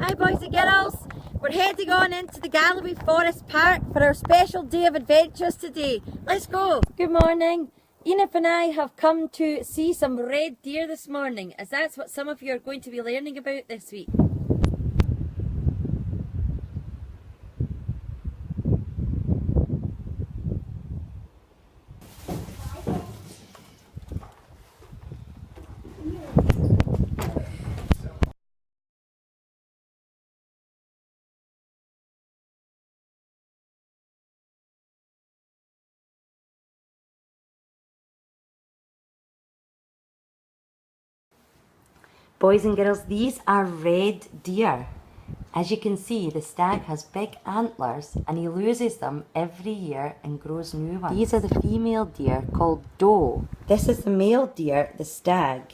Hi boys and girls, we're heading on into the Galloway Forest Park for our special day of adventures today. Let's go! Good morning. Enif and I have come to see some red deer this morning, as that's what some of you are going to be learning about this week. Boys and girls, these are red deer. As you can see, the stag has big antlers and he loses them every year and grows new ones. These are the female deer called doe. This is the male deer, the stag.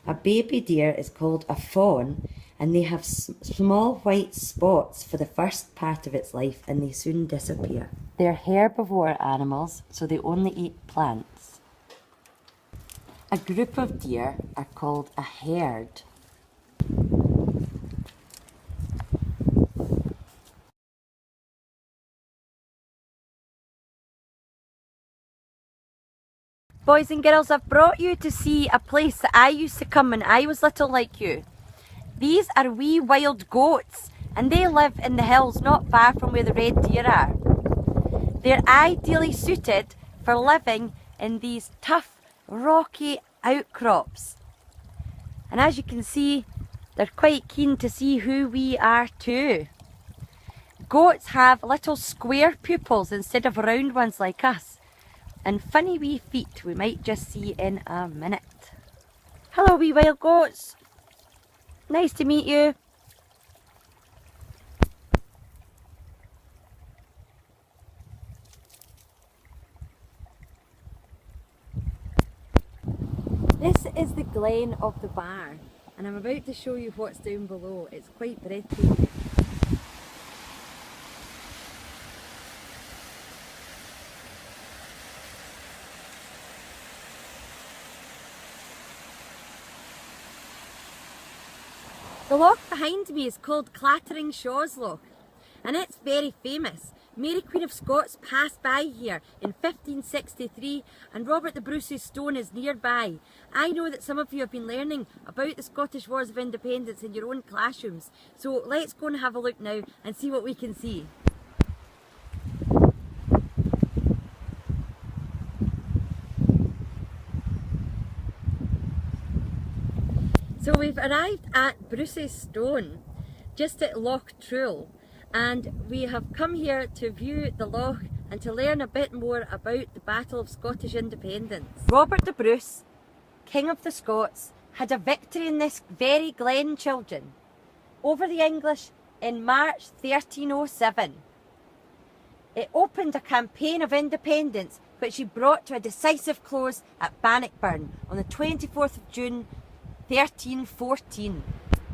A baby deer is called a fawn, and they have small white spots for the first part of its life and they soon disappear. They're herbivore animals, so they only eat plants. A group of deer are called a herd. Boys and girls, I've brought you to see a place that I used to come when I was little like you. These are wee wild goats, and they live in the hills not far from where the red deer are. They're ideally suited for living in these tough, rocky outcrops. And as you can see, they're quite keen to see who we are too. Goats have little square pupils instead of round ones like us, and funny wee feet we might just see in a minute. Hello wee wild goats, nice to meet you. This is the glen of the Bar, and I'm about to show you what's down below. It's quite breathtaking. The loch behind me is called Clattering Loch, and it's very famous. Mary Queen of Scots passed by here in 1563 and Robert the Bruce's stone is nearby. I know that some of you have been learning about the Scottish Wars of Independence in your own classrooms, so let's go and have a look now and see what we can see. So we've arrived at Bruce's stone, just at Loch Truel, and we have come here to view the loch and to learn a bit more about the Battle of Scottish Independence. Robert the Bruce, King of the Scots, had a victory in this very glen, children, over the English in March 1307. It opened a campaign of independence which he brought to a decisive close at Bannockburn on the 24th of June 1314.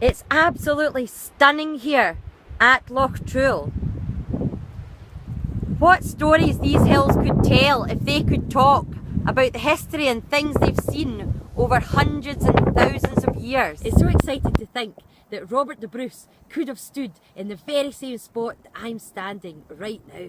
It's absolutely stunning here at Loch Truel. What stories these hills could tell if they could talk about the history and things they've seen over hundreds and thousands of years. It's so exciting to think that Robert the Bruce could have stood in the very same spot that I'm standing right now.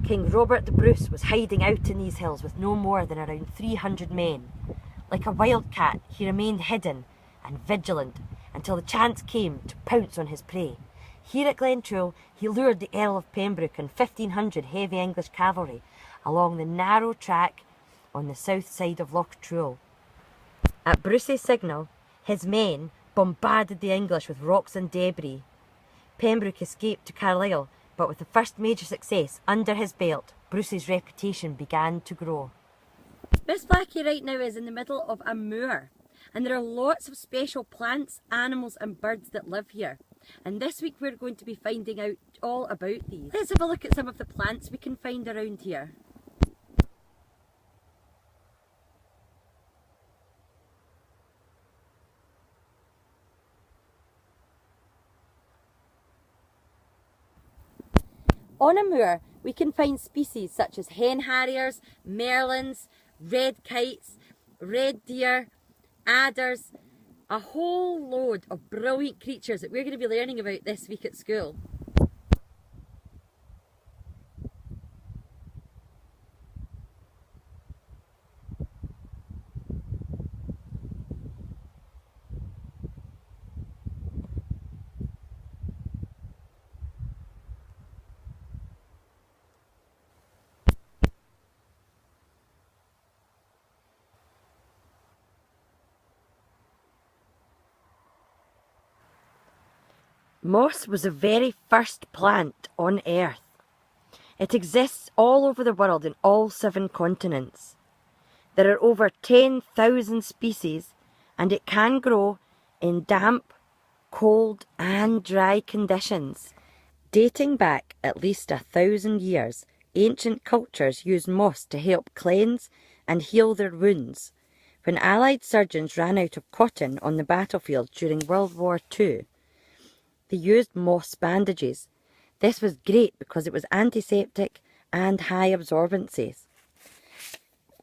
King Robert the Bruce was hiding out in these hills with no more than around 300 men. Like a wildcat, he remained hidden and vigilant until the chance came to pounce on his prey. Here at Glencoe, he lured the Earl of Pembroke and 1,500 heavy English cavalry along the narrow track on the south side of Loch Truel. At Bruce's signal, his men bombarded the English with rocks and debris. Pembroke escaped to Carlisle, but with the first major success under his belt, Bruce's reputation began to grow. Miss Blackie right now is in the middle of a moor, and there are lots of special plants, animals and birds that live here. And this week we're going to be finding out all about these. Let's have a look at some of the plants we can find around here. On a moor, we can find species such as hen harriers, merlins, red kites, red deer, adders, a whole load of brilliant creatures that we're going to be learning about this week at school. Moss was the very first plant on Earth. It exists all over the world in all 7 continents. There are over 10,000 species, and it can grow in damp, cold and dry conditions. Dating back at least 1,000 years, ancient cultures used moss to help cleanse and heal their wounds. When Allied surgeons ran out of cotton on the battlefield during World War II, they used moss bandages. This was great because it was antiseptic and high absorbencies.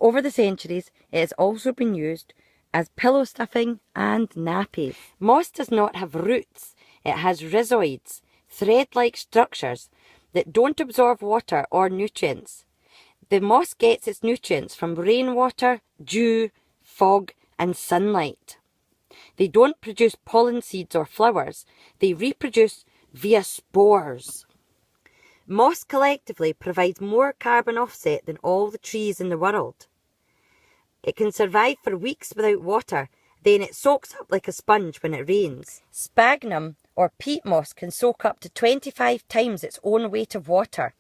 Over the centuries, it has also been used as pillow stuffing and nappies. Moss does not have roots. It has rhizoids, thread-like structures that don't absorb water or nutrients. The moss gets its nutrients from rainwater, dew, fog and sunlight. They don't produce pollen seeds or flowers. They reproduce via spores. Moss collectively provides more carbon offset than all the trees in the world. It can survive for weeks without water, then it soaks up like a sponge when it rains. Sphagnum or peat moss can soak up to 25 times its own weight of water.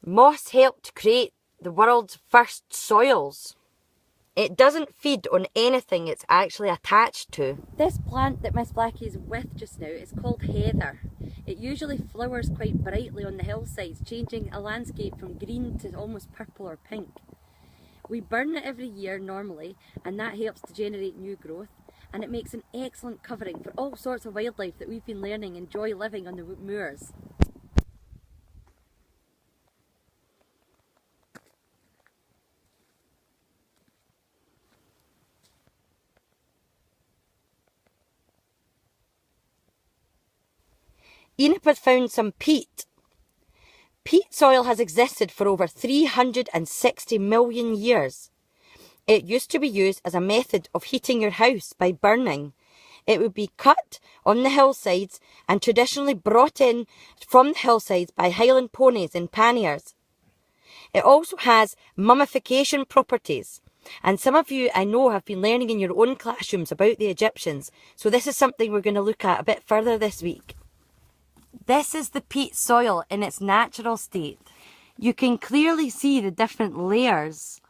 Moss helped create the world's first soils. It doesn't feed on anything it's actually attached to. This plant that Miss Blackie is with just now is called heather. It usually flowers quite brightly on the hillsides, changing a landscape from green to almost purple or pink. We burn it every year normally, and that helps to generate new growth, and it makes an excellent covering for all sorts of wildlife that we've been learning enjoy living on the moors. Enop has found some peat. Peat soil has existed for over 360 million years. It used to be used as a method of heating your house by burning. It would be cut on the hillsides and traditionally brought in from the hillsides by Highland ponies and panniers. It also has mummification properties. And some of you, I know, have been learning in your own classrooms about the Egyptians. So this is something we're going to look at a bit further this week. This is the peat soil in its natural state. You can clearly see the different layers.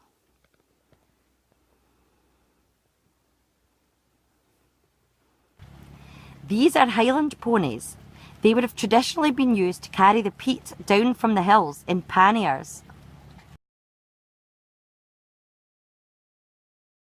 These are Highland ponies. They would have traditionally been used to carry the peat down from the hills in panniers.